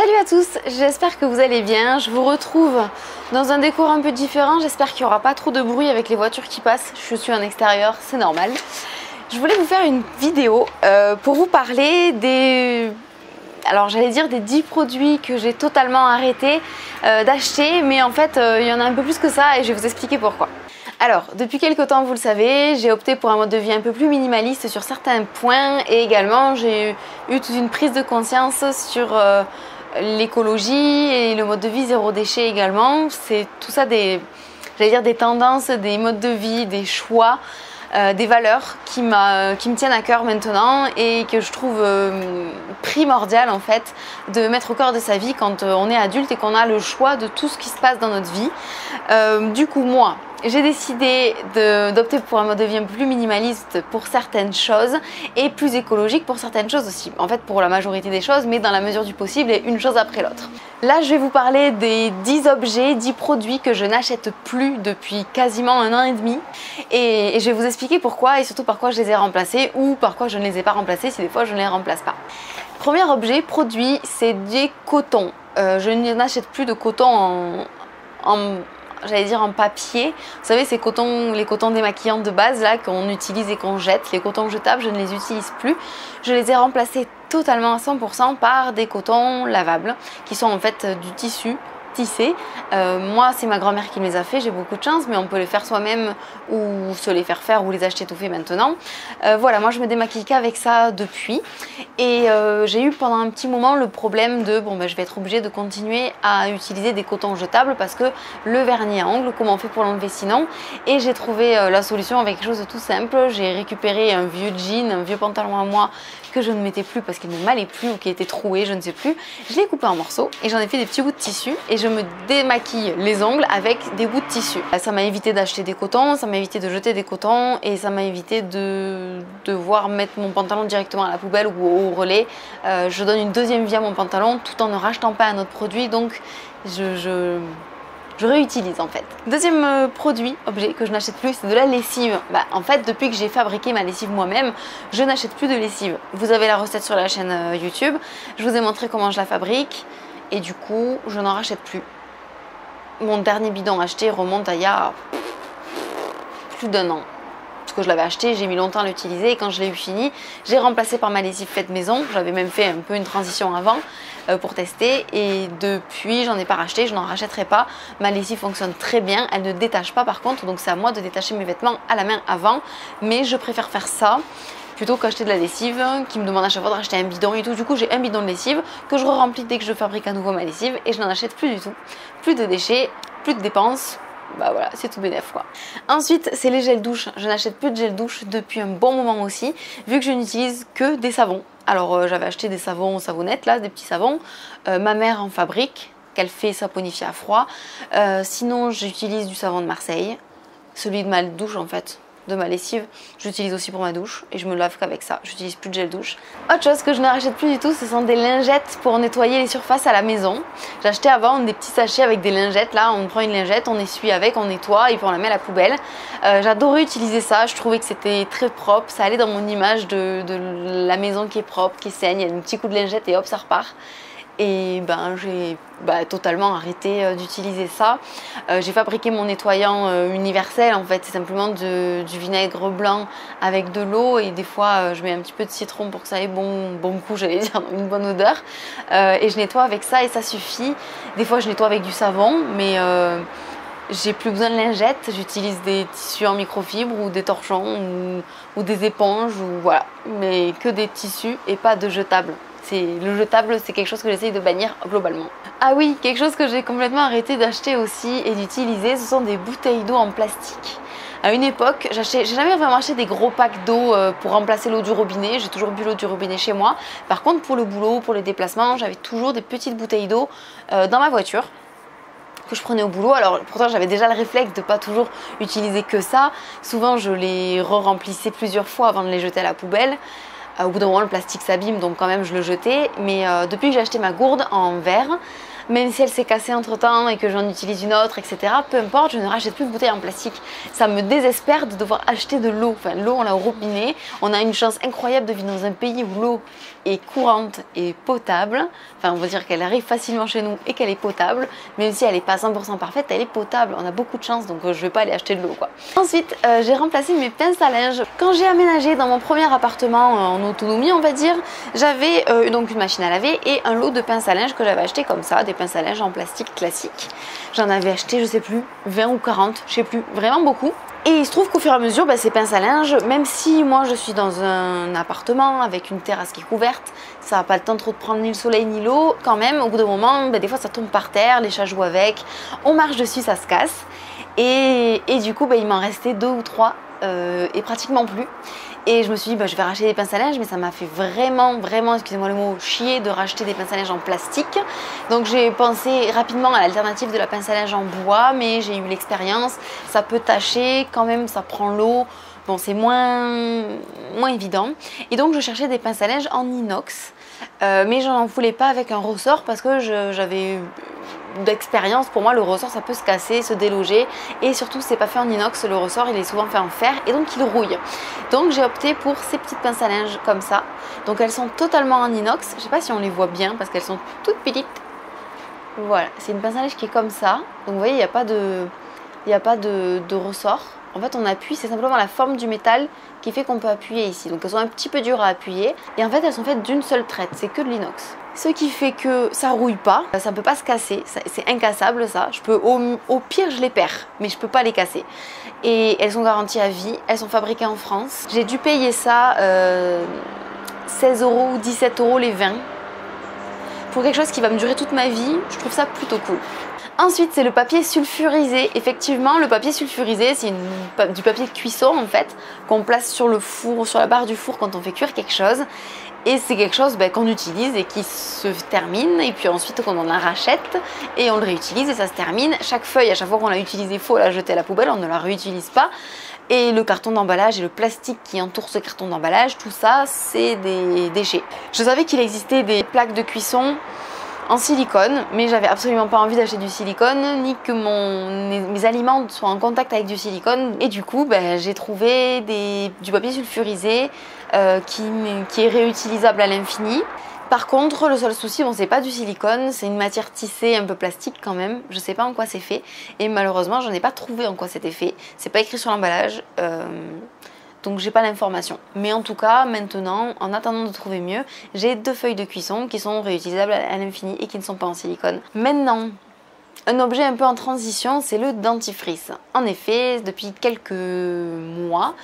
Salut à tous, j'espère que vous allez bien. Je vous retrouve dans un décor un peu différent. J'espère qu'il n'y aura pas trop de bruit avec les voitures qui passent. Je suis en extérieur, c'est normal. Je voulais vous faire une vidéo pour vous parler des... Alors j'allais dire des 10 produits que j'ai totalement arrêté d'acheter. Mais en fait, il y en a un peu plus que ça et je vais vous expliquer pourquoi. Alors, depuis quelques temps, vous le savez, j'ai opté pour un mode de vie un peu plus minimaliste sur certains points. Et également, j'ai eu toute une prise de conscience sur... l'écologie et le mode de vie zéro déchet également. C'est tout ça des tendances, des modes de vie, des choix, des valeurs qui me tiennent à cœur maintenant et que je trouve primordial en fait de mettre au cœur de sa vie quand on est adulte et qu'on a le choix de tout ce qui se passe dans notre vie. Du coup, moi, j'ai décidé d'opter pour un mode de vie un peu plus minimaliste pour certaines choses et plus écologique pour certaines choses aussi. En fait, pour la majorité des choses, mais dans la mesure du possible et une chose après l'autre. Là, je vais vous parler des 10 objets, 10 produits que je n'achète plus depuis quasiment 1 an et demi. Et je vais vous expliquer pourquoi et surtout par quoi je les ai remplacés ou par quoi je ne les ai pas remplacés si des fois je ne les remplace pas. Premier objet, produit, c'est des cotons. Je n'achète plus de coton j'allais dire en papier. Vous savez, ces cotons, les cotons démaquillants de base là qu'on utilise et qu'on jette, les cotons jetables, je ne les utilise plus. Je les ai remplacés totalement à 100% par des cotons lavables qui sont en fait du tissu tissé. Moi, c'est ma grand-mère qui me les a fait, j'ai beaucoup de chance, mais on peut les faire soi-même ou se les faire faire ou les acheter tout fait maintenant. Voilà, moi je me démaquille qu'avec ça depuis et j'ai eu pendant un petit moment le problème de je vais être obligée de continuer à utiliser des cotons jetables parce que le vernis à ongles, comment on fait pour l'enlever sinon? Et j'ai trouvé la solution avec quelque chose de tout simple. J'ai récupéré un vieux jean, un vieux pantalon à moi que je ne mettais plus parce qu'il ne m'allait plus ou qui était troué, je ne sais plus. Je l'ai coupé en morceaux et j'en ai fait des petits bouts de tissu et je me démaquille les ongles avec des bouts de tissu. Ça m'a évité d'acheter des cotons, ça m'a évité de jeter des cotons et ça m'a évité de devoir mettre mon pantalon directement à la poubelle ou au relais. Je donne une deuxième vie à mon pantalon tout en ne rachetant pas un autre produit, donc je réutilise en fait. Deuxième produit, objet que je n'achète plus, c'est de la lessive. En fait, depuis que j'ai fabriqué ma lessive moi-même, je n'achète plus de lessive. Vous avez la recette sur la chaîne YouTube. Je vous ai montré comment je la fabrique et du coup, je n'en rachète plus. Mon dernier bidon acheté remonte à il y a plus d'1 an. Parce que je l'avais acheté, j'ai mis longtemps à l'utiliser et quand je l'ai eu fini, j'ai remplacé par ma lessive faite maison. J'avais même fait un peu une transition avant pour tester et depuis j'en ai pas racheté, je n'en rachèterai pas. Ma lessive fonctionne très bien, elle ne détache pas par contre, donc c'est à moi de détacher mes vêtements à la main avant, mais je préfère faire ça plutôt qu'acheter de la lessive qui me demande à chaque fois de racheter un bidon et tout. Du coup, j'ai un bidon de lessive que je remplis dès que je fabrique à nouveau ma lessive et je n'en achète plus du tout. Plus de déchets, plus de dépenses. Voilà, c'est tout bénef quoi. Ensuite, c'est les gels douche. Je n'achète plus de gel douche depuis un bon moment aussi, vu que je n'utilise que des savons. Alors, j'avais acheté des savons savonnettes, là, des petits savons. Ma mère en fabrique, qu'elle fait saponifier à froid. Sinon, j'utilise du savon de Marseille, celui de ma douche en fait. De ma lessive, j'utilise aussi pour ma douche et je me lave qu'avec ça, j'utilise plus de gel douche. Autre chose que je ne rachète plus du tout, ce sont des lingettes pour nettoyer les surfaces à la maison. J'achetais avant des petits sachets avec des lingettes, là on prend une lingette, on essuie avec, on nettoie et puis on la met à la poubelle. J'adorais utiliser ça, je trouvais que c'était très propre, ça allait dans mon image de la maison qui est propre, qui saigne, il y a un petit coup de lingette et hop ça repart. Et j'ai totalement arrêté d'utiliser ça. J'ai fabriqué mon nettoyant universel en fait, c'est simplement du vinaigre blanc avec de l'eau et des fois je mets un petit peu de citron pour que ça ait bon coup, j'allais dire, une bonne odeur. Et je nettoie avec ça et ça suffit. Des fois je nettoie avec du savon mais j'ai plus besoin de lingettes, j'utilise des tissus en microfibre ou des torchons ou des éponges ou voilà, mais que des tissus et pas de jetables. Le jetable, c'est quelque chose que j'essaye de bannir globalement. Ah oui, quelque chose que j'ai complètement arrêté d'acheter aussi et d'utiliser, ce sont des bouteilles d'eau en plastique. À une époque, j'ai jamais vraiment acheté des gros packs d'eau pour remplacer l'eau du robinet. J'ai toujours bu l'eau du robinet chez moi. Par contre, pour le boulot, pour les déplacements, j'avais toujours des petites bouteilles d'eau dans ma voiture que je prenais au boulot. Alors pourtant j'avais déjà le réflexe de pas toujours utiliser que ça. Souvent je les re-remplissais plusieurs fois avant de les jeter à la poubelle. Au bout d'un moment le plastique s'abîme donc quand même je le jetais. Mais depuis que j'ai acheté ma gourde en verre, même si elle s'est cassée entre temps et que j'en utilise une autre, etc. Peu importe, je ne rachète plus de bouteilles en plastique. Ça me désespère de devoir acheter de l'eau. Enfin, l'eau, on l'a au robinet. On a une chance incroyable de vivre dans un pays où l'eau est courante et potable. Enfin, on va dire qu'elle arrive facilement chez nous et qu'elle est potable. Même si elle n'est pas 100% parfaite, elle est potable. On a beaucoup de chance, donc je ne vais pas aller acheter de l'eau, quoi. Ensuite, j'ai remplacé mes pinces à linge. Quand j'ai aménagé dans mon premier appartement en autonomie, on va dire, j'avais donc une machine à laver et un lot de pinces à linge que j'avais acheté comme ça, des pinces à linge en plastique classique. J'en avais acheté, je sais plus, 20 ou 40, je sais plus, vraiment beaucoup. Et il se trouve qu'au fur et à mesure, ces pinces à linge, même si moi je suis dans un appartement avec une terrasse qui est couverte, ça n'a pas le temps trop de prendre ni le soleil ni l'eau, quand même, au bout d'un moment, des fois ça tombe par terre, les chats jouent avec, on marche dessus, ça se casse. Et du coup, il m'en restait 2 ou 3 et pratiquement plus. Et je me suis dit, je vais racheter des pinces à linge, mais ça m'a fait vraiment, excusez-moi le mot, chier de racheter des pinces à linge en plastique. Donc j'ai pensé rapidement à l'alternative de la pince à linge en bois, mais j'ai eu l'expérience, ça peut tacher, quand même ça prend l'eau, bon c'est moins évident. Et donc je cherchais des pinces à linge en inox, mais je n'en voulais pas avec un ressort parce que j'avais d'expérience, pour moi le ressort ça peut se casser, se déloger et surtout c'est pas fait en inox, le ressort il est souvent fait en fer et donc il rouille. Donc j'ai opté pour ces petites pinces à linge comme ça, donc elles sont totalement en inox, je sais pas si on les voit bien parce qu'elles sont toutes petites. Voilà, c'est une pince à linge qui est comme ça, donc vous voyez il n'y a pas de ressort. En fait on appuie, c'est simplement la forme du métal qui fait qu'on peut appuyer ici. Donc elles sont un petit peu dures à appuyer et en fait elles sont faites d'une seule traite, c'est que de l'inox. Ce qui fait que ça rouille pas, ça ne peut pas se casser, c'est incassable ça. Je peux, au pire je les perds, mais je peux pas les casser. Et elles sont garanties à vie, elles sont fabriquées en France. J'ai dû payer ça 16 € ou 17 € les 20. Pour quelque chose qui va me durer toute ma vie, je trouve ça plutôt cool. Ensuite, c'est le papier sulfurisé. Effectivement, le papier sulfurisé, c'est du papier de cuisson en fait, qu'on place sur le four, sur la barre du four quand on fait cuire quelque chose. Et c'est quelque chose qu'on utilise et qui se termine. Et puis ensuite, on en rachète et on le réutilise et ça se termine. Chaque feuille, à chaque fois qu'on l'a utilisée, il faut la jeter à la poubelle, on ne la réutilise pas. Et le carton d'emballage et le plastique qui entoure ce carton d'emballage, tout ça, c'est des déchets. Je savais qu'il existait des plaques de cuisson en silicone, mais j'avais absolument pas envie d'acheter du silicone ni que mes aliments soient en contact avec du silicone. Et du coup, j'ai trouvé du papier sulfurisé qui est réutilisable à l'infini. Par contre, le seul souci, c'est pas du silicone, c'est une matière tissée un peu plastique quand même. Je sais pas en quoi c'est fait et malheureusement, je n'ai pas trouvé en quoi c'était fait. C'est pas écrit sur l'emballage. Donc j'ai pas l'information. Mais en tout cas, maintenant, en attendant de trouver mieux, j'ai 2 feuilles de cuisson qui sont réutilisables à l'infini et qui ne sont pas en silicone. Maintenant, un objet un peu en transition, c'est le dentifrice. En effet, depuis quelques mois,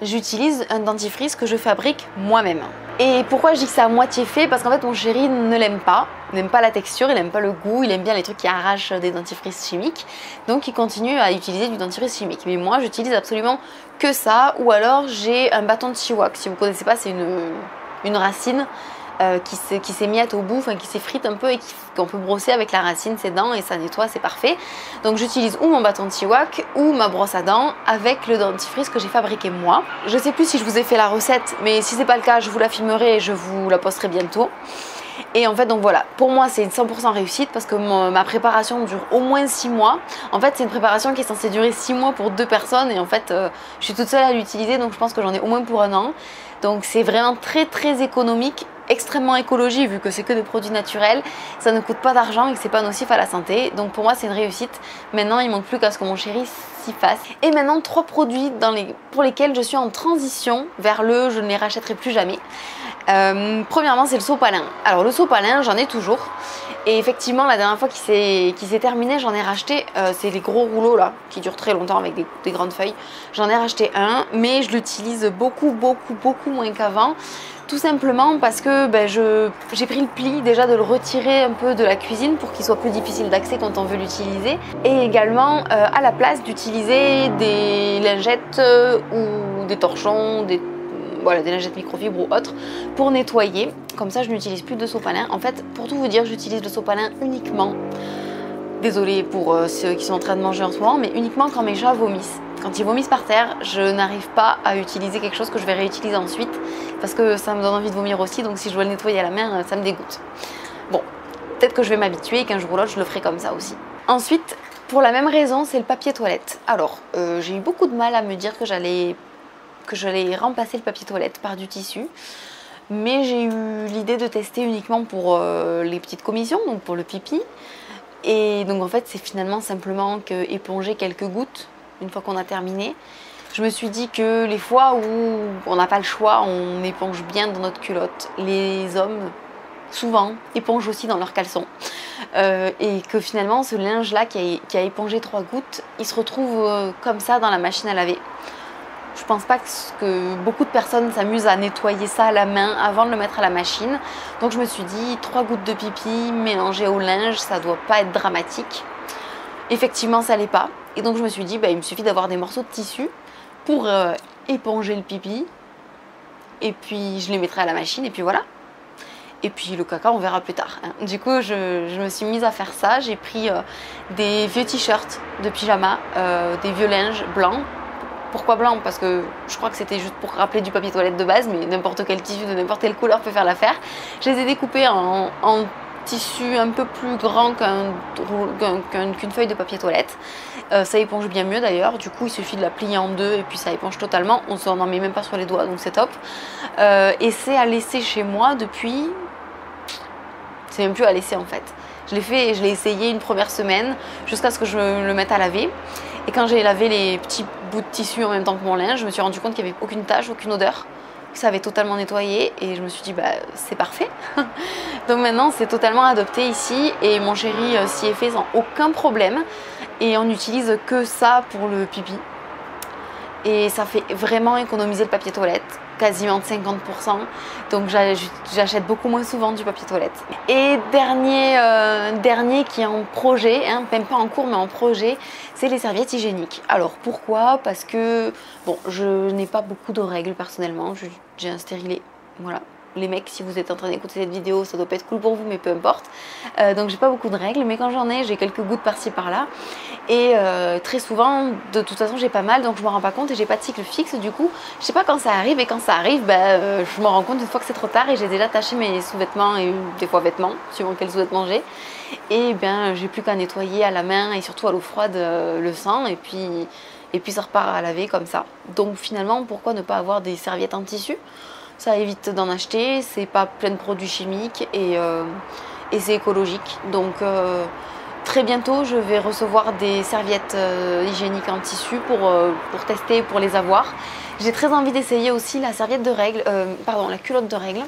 j'utilise un dentifrice que je fabrique moi-même. Et pourquoi je dis que c'est à moitié fait? Parce qu'en fait mon chéri ne l'aime pas. Il n'aime pas la texture, il n'aime pas le goût, il aime bien les trucs qui arrachent des dentifrices chimiques. Donc il continue à utiliser du dentifrice chimique. Mais moi j'utilise absolument que ça. Ou alors j'ai un bâton de chihuahua. Si vous ne connaissez pas, c'est une racine qui s'émiette au bout, qui s'effrite un peu et qu'on peut brosser avec la racine ses dents et ça nettoie, c'est parfait. Donc j'utilise ou mon bâton de chihuahua ou ma brosse à dents avec le dentifrice que j'ai fabriqué moi. Je sais plus si je vous ai fait la recette, mais si c'est pas le cas, je vous la filmerai et je vous la posterai bientôt. Et en fait, donc voilà, pour moi c'est une 100% réussite parce que ma préparation dure au moins 6 mois. En fait, c'est une préparation qui est censée durer 6 mois pour 2 personnes et en fait, je suis toute seule à l'utiliser donc je pense que j'en ai au moins pour 1 an. Donc c'est vraiment très économique, extrêmement écologique vu que c'est que des produits naturels. Ça ne coûte pas d'argent et que c'est pas nocif à la santé. Donc pour moi, c'est une réussite. Maintenant, il manque plus qu'à ce que mon chéri s'y fasse. Et maintenant, 3 produits pour lesquels je suis en transition vers je ne les rachèterai plus jamais. Premièrement, c'est le sopalin. Alors le sopalin, j'en ai toujours. Et effectivement, la dernière fois qu'il s'est terminé, j'en ai racheté. C'est les gros rouleaux là, qui durent très longtemps avec des grandes feuilles. J'en ai racheté un, mais je l'utilise beaucoup moins qu'avant. Tout simplement parce que j'ai pris le pli déjà de le retirer un peu de la cuisine pour qu'il soit plus difficile d'accès quand on veut l'utiliser. Et également à la place d'utiliser des lingettes ou des torchons, des lingettes microfibres ou autres pour nettoyer. Comme ça, je n'utilise plus de sopalin. En fait, pour tout vous dire, j'utilise le sopalin uniquement, désolée pour ceux qui sont en train de manger en ce moment, mais uniquement quand mes chats vomissent. Quand ils vomissent par terre, je n'arrive pas à utiliser quelque chose que je vais réutiliser ensuite parce que ça me donne envie de vomir aussi, donc si je dois le nettoyer à la main, ça me dégoûte. Bon, peut-être que je vais m'habituer et qu'un jour ou l'autre je le ferai comme ça aussi. Ensuite, pour la même raison, c'est le papier toilette. Alors, j'ai eu beaucoup de mal à me dire que j'allais remplacer le papier toilette par du tissu. Mais j'ai eu l'idée de tester uniquement pour les petites commissions, donc pour le pipi. Et donc en fait, c'est finalement simplement que éponger quelques gouttes une fois qu'on a terminé. Je me suis dit que les fois où on n'a pas le choix, on éponge bien dans notre culotte. Les hommes, souvent, épongent aussi dans leurs caleçons. Et que finalement, ce linge-là qui a épongé 3 gouttes, il se retrouve comme ça dans la machine à laver. Je pense pas que beaucoup de personnes s'amusent à nettoyer ça à la main avant de le mettre à la machine. Donc je me suis dit, 3 gouttes de pipi mélangées au linge, ça doit pas être dramatique. Effectivement, ça l'est pas. Et donc je me suis dit, il me suffit d'avoir des morceaux de tissu pour éponger le pipi. Et puis je les mettrai à la machine et puis voilà. Et puis le caca, on verra plus tard. Du coup, je me suis mise à faire ça. J'ai pris des vieux t-shirts de pyjama, des vieux linges blancs. Pourquoi blanc? Parce que je crois que c'était juste pour rappeler du papier toilette de base, mais n'importe quel tissu de n'importe quelle couleur peut faire l'affaire. Je les ai découpés en tissu un peu plus grand qu'une feuille de papier toilette. Ça éponge bien mieux d'ailleurs, du coup il suffit de la plier en deux et puis ça éponge totalement. On s'en en met même pas sur les doigts, donc c'est top. Et c'est à laisser chez moi depuis... C'est même plus à laisser en fait. Je l'ai essayé une première semaine jusqu'à ce que je le mette à laver. Et quand j'ai lavé les petits bouts de tissu en même temps que mon linge, je me suis rendu compte qu'il n'y avait aucune tache, aucune odeur, que ça avait totalement nettoyé et je me suis dit c'est parfait. Donc maintenant c'est totalement adopté ici et mon chéri s'y est fait sans aucun problème et on n'utilise que ça pour le pipi. Et ça fait vraiment économiser le papier toilette, quasiment de 50%. Donc j'achète beaucoup moins souvent du papier toilette. Et dernier qui est en projet, même pas en cours mais en projet, c'est les serviettes hygiéniques. Alors pourquoi? Parce que bon, je n'ai pas beaucoup de règles personnellement, j'ai un stérilet, voilà. Les mecs, si vous êtes en train d'écouter cette vidéo, ça doit pas être cool pour vous, mais peu importe. Donc j'ai pas beaucoup de règles, mais quand j'en ai, j'ai quelques gouttes par-ci par-là. Et très souvent, de toute façon, j'ai pas mal, donc je me rends pas compte et j'ai pas de cycle fixe. Du coup, je sais pas quand ça arrive et quand ça arrive, je me rends compte une fois que c'est trop tard et j'ai déjà taché mes sous-vêtements et des fois vêtements, suivant quels sous-vêtements j'ai. Et j'ai plus qu'à nettoyer à la main et surtout à l'eau froide le sang et puis ça repart à laver comme ça. Donc finalement, pourquoi ne pas avoir des serviettes en tissu? Ça évite d'en acheter, c'est pas plein de produits chimiques et c'est écologique. Donc très bientôt je vais recevoir des serviettes hygiéniques en tissu pour tester, pour les avoir. J'ai très envie d'essayer aussi la serviette de règle, la culotte de règle,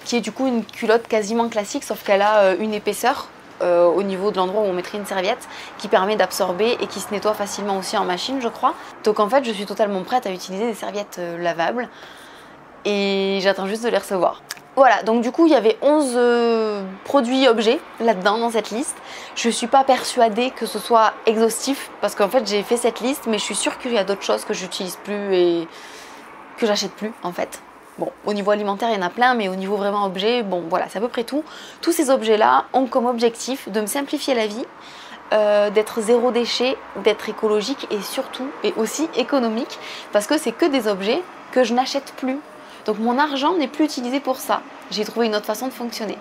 qui est du coup une culotte quasiment classique sauf qu'elle a une épaisseur au niveau de l'endroit où on mettrait une serviette qui permet d'absorber et qui se nettoie facilement aussi en machine je crois. Donc en fait je suis totalement prête à utiliser des serviettes lavables. Et j'attends juste de les recevoir. Voilà, donc du coup il y avait 11 produits objets là-dedans dans cette liste. Je suis pas persuadée que ce soit exhaustif parce qu'en fait j'ai fait cette liste mais je suis sûre qu'il y a d'autres choses que j'utilise plus et que j'achète plus en fait. Bon, au niveau alimentaire il y en a plein mais au niveau vraiment objet, bon voilà c'est à peu près tout. Tous ces objets là ont comme objectif de me simplifier la vie, d'être zéro déchet, d'être écologique et surtout et aussi économique parce que c'est que des objets que je n'achète plus. Donc mon argent n'est plus utilisé pour ça. J'ai trouvé une autre façon de fonctionner.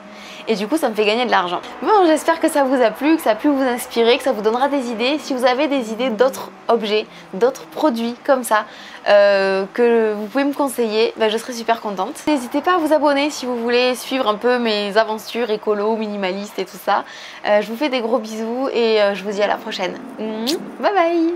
Et du coup, ça me fait gagner de l'argent. Bon, j'espère que ça vous a plu, que ça a pu vous inspirer, que ça vous donnera des idées. Si vous avez des idées d'autres objets, d'autres produits comme ça, que vous pouvez me conseiller, je serai super contente. N'hésitez pas à vous abonner si vous voulez suivre un peu mes aventures écolo, minimalistes et tout ça. Je vous fais des gros bisous et je vous dis à la prochaine. Bye bye!